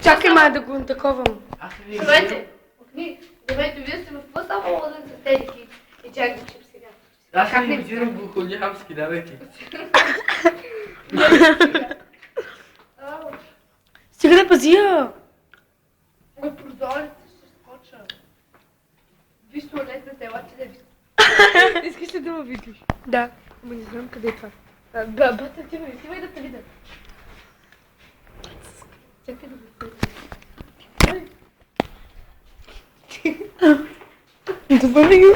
Чакай ма да го таковам. Здравейте! Здравейте, вие сте в какво става лозен с тедики и чак да чип сега? Аз съм имитирам бухолямски, давайте. Стига да пази я! Ой, прозорец ще скоча. Виж туалет на тела, че да ви... Искаш ли да ме видиш? Да. Ама не знам къде е това. Бата, ти ме да те видя. Чакай да го видя. Добре го.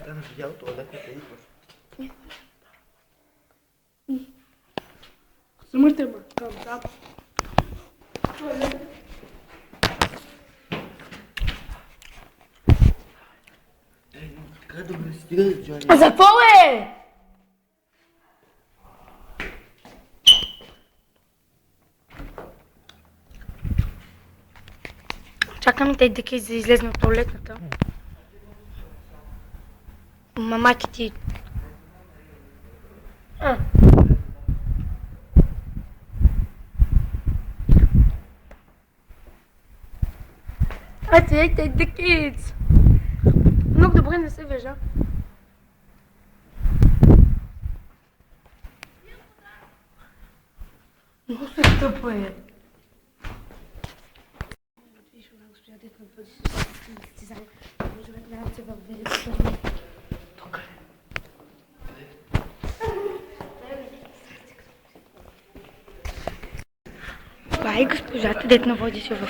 Там видял туалет на тедики. Смъртя ма. Да. Така добре стига, Джони. За какво е? Чакаме те дъки да излезна от туалетната. Мамати ти. Ей, дъкиц! Много добре не се вижда. Много се тъпа е. Виж, една госпожа дет на бъде състезание. Може да няма се във великото. Тук е. Това е госпожата дет на води се в...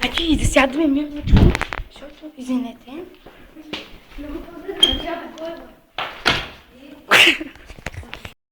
Значи да сядаме мирно, защото, извинете.